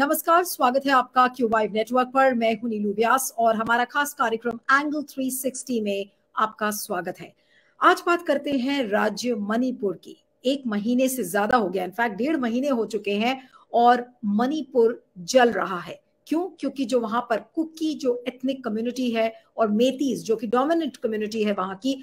नमस्कार, स्वागत है आपका क्यूवाइव नेटवर्क पर। मैं हूं नीलू व्यास और हमारा खास कार्यक्रम एंगल 360 में आपका स्वागत है। आज बात करते हैं राज्य मणिपुर की। 1 महीने से ज्यादा हो गया, इनफैक्ट 1.5 महीने हो चुके हैं और मणिपुर जल रहा है। क्यों? क्योंकि जो वहां पर कुकी जो एथनिक कम्युनिटी है और मेतीज जो कि डोमिनेंट कम्युनिटी है वहां की,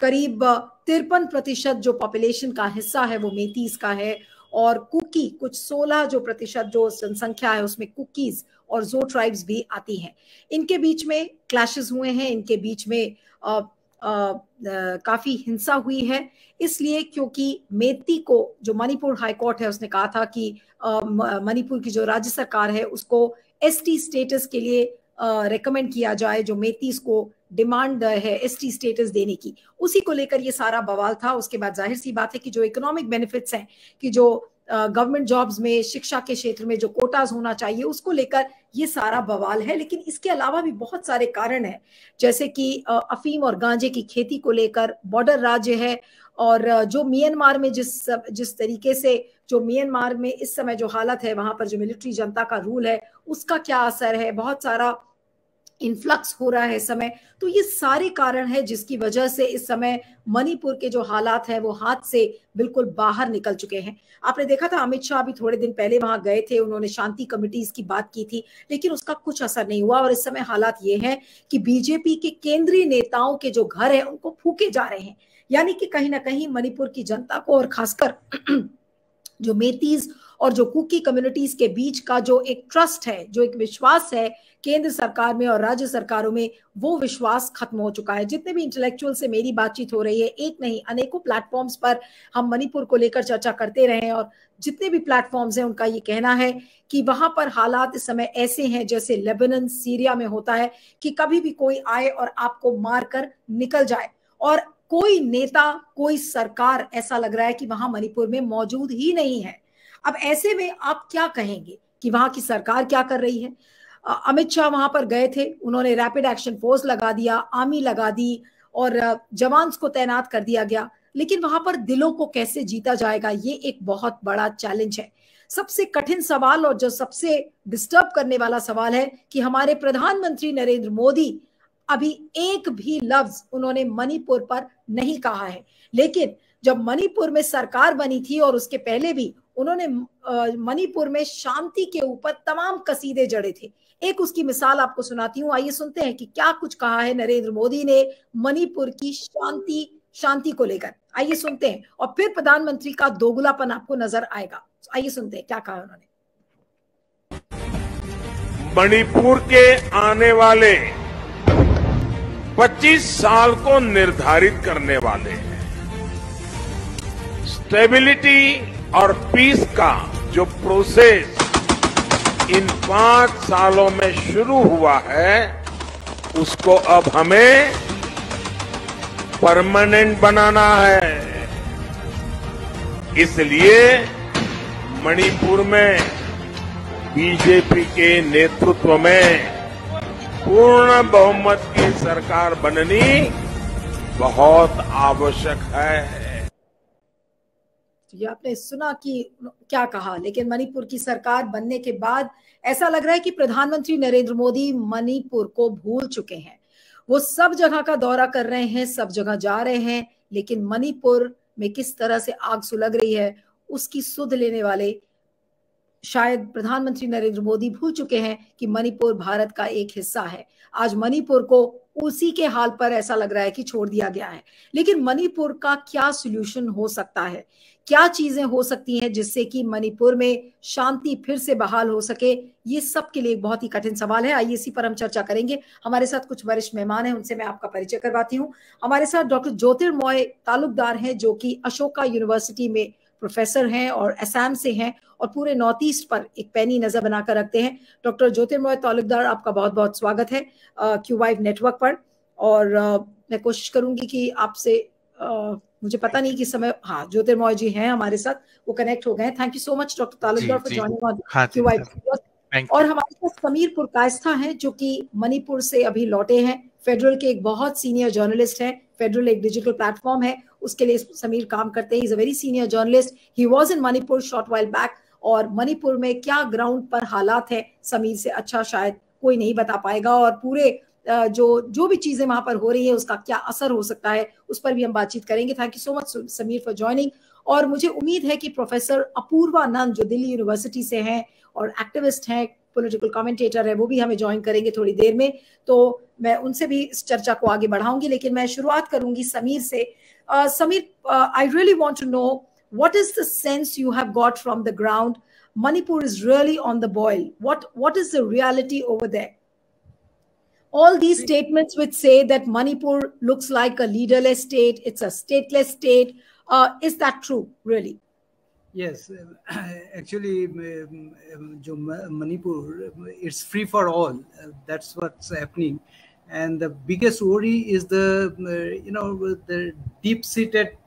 करीब 53% जो पॉपुलेशन का हिस्सा है वो मेतीज का है और कुकी कुछ 16 जो प्रतिशत जो जनसंख्या है उसमें कुकीज और जो ट्राइब्स भी आती हैं। इनके बीच में क्लैशेस हुए हैं, इनके बीच में काफी हिंसा हुई है, इसलिए क्योंकि मेती को जो मणिपुर हाई कोर्ट है उसने कहा था कि मणिपुर की जो राज्य सरकार है उसको एसटी स्टेटस के लिए रेकमेंड किया जाए। जो मेतीज को डिमांड है एसटी स्टेटस देने की, उसी को लेकर ये सारा बवाल था। उसके बाद जाहिर सी बात है कि जो इकोनॉमिक बेनिफिट्स हैं कि जो गवर्नमेंट जॉब्स में, शिक्षा के क्षेत्र में जो कोटाज होना चाहिए, उसको लेकर ये सारा बवाल है। लेकिन इसके अलावा भी बहुत सारे कारण हैं, जैसे कि अफीम और गांजे की खेती को लेकर, बॉर्डर राज्य है और जो म्यांमार में जिस तरीके से जो म्यांमार में इस समय जो हालत है, वहां पर जो मिलिट्री जनता का रूल है उसका क्या असर है, बहुत सारा इन्फ्लक्स हो रहा है इस समय। तो ये सारे कारण है जिसकी वजह से इस समय मणिपुर के जो हालात हैं वो हाथ से बिल्कुल बाहर निकल चुके हैं। आपने देखा था अमित शाह भी थोड़े दिन पहले वहां गए थे, उन्होंने शांति कमिटीज की बात की थी, लेकिन उसका कुछ असर नहीं हुआ। और इस समय हालात ये हैं कि बीजेपी के केंद्रीय नेताओं के जो घर है उनको फूके जा रहे हैं। यानी कि कहीं ना कहीं मणिपुर की जनता को और खासकर जो मेतीज और जो कुकी कम्युनिटीज के बीच का जो एक ट्रस्ट है, जो एक विश्वास है केंद्र सरकार में और राज्य सरकारों में, वो विश्वास खत्म हो चुका है। जितने भी इंटेलेक्चुअल से मेरी बातचीत हो रही है, एक नहीं अनेकों प्लेटफॉर्म्स पर हम मणिपुर को लेकर चर्चा करते रहे हैं और जितने भी प्लेटफॉर्म्स हैं उनका ये कहना है कि वहां पर हालात इस समय ऐसे हैं जैसे लेबनान, सीरिया में होता है कि कभी भी कोई आए और आपको मार कर निकल जाए, और कोई नेता, कोई सरकार ऐसा लग रहा है कि वहां मणिपुर में मौजूद ही नहीं है। अब ऐसे में आप क्या कहेंगे कि वहां की सरकार क्या कर रही है? अमित शाह वहां पर गए थे, उन्होंने रैपिड एक्शन फोर्स लगा दिया, आर्मी लगा दी और जवान्स को तैनात कर दिया गया, लेकिन वहां पर दिलों को कैसे जीता जाएगा, ये एक बहुत बड़ा चैलेंज है। सबसे कठिन सवाल और जो सबसे डिस्टर्ब करने वाला सवाल है कि हमारे प्रधानमंत्री नरेंद्र मोदी अभी एक भी लफ्ज उन्होंने मणिपुर पर नहीं कहा है। लेकिन जब मणिपुर में सरकार बनी थी और उसके पहले भी उन्होंने मणिपुर में शांति के ऊपर तमाम कसीदे जड़े थे। एक उसकी मिसाल आपको सुनाती हूँ, आइए सुनते हैं कि क्या कुछ कहा है नरेंद्र मोदी ने मणिपुर की शांति को लेकर। आइए सुनते हैं और फिर प्रधानमंत्री का दोगलापन आपको नजर आएगा। आइए सुनते हैं क्या कहा उन्होंने। मणिपुर के आने वाले 25 साल को निर्धारित करने वाले हैं। स्टेबिलिटी और पीस का जो प्रोसेस इन 5 सालों में शुरू हुआ है, उसको अब हमें परमानेंट बनाना है। इसलिए मणिपुर में बीजेपी के नेतृत्व में पूर्ण बहुमत की सरकार बननी बहुत आवश्यक है। ये आपने सुना कि क्या कहा, लेकिन मणिपुर की सरकार बनने के बाद ऐसा लग रहा है कि प्रधानमंत्री नरेंद्र मोदी मणिपुर को भूल चुके हैं। वो सब जगह का दौरा कर रहे हैं, सब जगह जा रहे हैं, लेकिन मणिपुर में किस तरह से आग सुलग रही है उसकी सुध लेने वाले शायद प्रधानमंत्री नरेंद्र मोदी भूल चुके हैं कि मणिपुर भारत का एक हिस्सा है। आज मणिपुर को उसी के हाल पर ऐसा लग रहा है कि छोड़ दिया गया है। लेकिन मणिपुर का क्या सॉल्यूशन हो सकता है, क्या चीजें हो सकती हैं जिससे कि मणिपुर में शांति फिर से बहाल हो सके, ये सब के लिए एक बहुत ही कठिन सवाल है। आइए इसी पर हम चर्चा करेंगे। हमारे साथ कुछ वरिष्ठ मेहमान हैं, उनसे मैं आपका परिचय करवाती हूँ। हमारे साथ डॉक्टर ज्योतिर्मय तालुकदार हैं जो कि अशोका यूनिवर्सिटी में प्रोफेसर हैं और असम से हैं और पूरे नॉर्थ ईस्ट पर एक पैनी नजर बनाकर रखते हैं। डॉक्टर ज्योतिर्मय तालुकदार, आपका बहुत बहुत स्वागत है क्यूवाइव नेटवर्क पर। और मैं कोशिश करूंगी कि आपसे मुझे पता नहीं कि समय, हाँ ज्योतिर्मय जी हैं हमारे साथ, वो कनेक्ट हो गए। Thank you so much doctor Talukdar for joining on क्यूवाइव। और हमारे साथ समीर पुरकायस्था हैं जो कि मणिपुर से अभी लौटे हैं, फेडरल के एक बहुत सीनियर जर्नलिस्ट हैं। फेडरल एक डिजिटल प्लेटफॉर्म है, उसके लिए समीर काम करते हैं। He is a very senior journalist, he was in Manipur short while back और मणिपुर में क्या ग्राउंड पर हालात है, समीर से अच्छा शायद कोई नहीं बता पाएगा, और पूरे जो भी चीजें वहां पर हो रही है उसका क्या असर हो सकता है उस पर भी हम बातचीत करेंगे। Thank you so much Sameer for joining. और मुझे उम्मीद है कि प्रोफेसर अपूर्वानंद जो दिल्ली यूनिवर्सिटी से हैं और एक्टिविस्ट हैं, पॉलिटिकल कमेंटेटर है, वो भी हमें ज्वाइन करेंगे थोड़ी देर में, तो मैं उनसे भी इस चर्चा को आगे बढ़ाऊंगी। लेकिन मैं शुरुआत करूंगी समीर से। Sameer, I really want to know what is the sense you have got from the ground? Manipur is really on the boil. What is the reality over there? All these statements which say that Manipur looks like a leaderless state, it's a stateless state. Is that true, really? Yes, actually, Manipur, it's free for all. That's what's happening. And the biggest worry is the deep-seated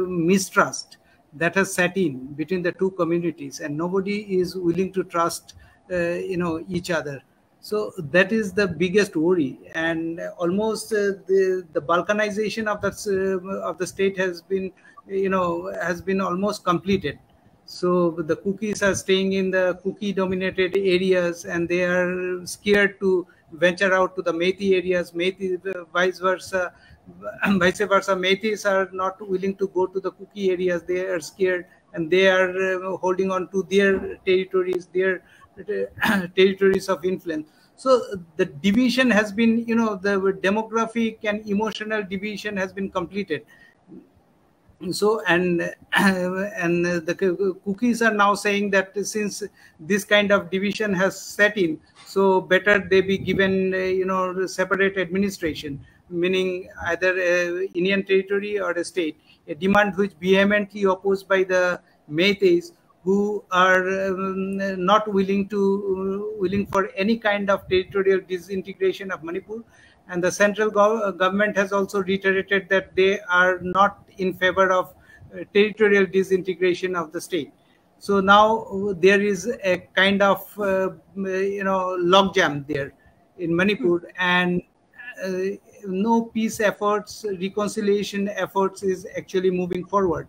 mistrust that has set in between the two communities, and nobody is willing to trust, each other. So that is the biggest worry, and almost the balkanization of the state has been almost completed. So the Kukis are staying in the Kuki-dominated areas, and they are scared to venture out to the Meitei areas. Meitei, vice versa. Meiteis are not willing to go to the Kuki areas. They are scared, and they are holding on to their territories, their territories of influence. So the division has been, the demographic and emotional division has been completed. So and the Kukis are now saying that since this kind of division has set in, so better they be given separate administration, meaning either a Indian territory or a state, a demand which vehemently opposed by the Meiteis, who are not willing for any kind of territorial disintegration of Manipur. And the central government has also reiterated that they are not in favor of territorial disintegration of the state. So now there is a kind of logjam there in Manipur, and no peace efforts, reconciliation efforts is actually moving forward.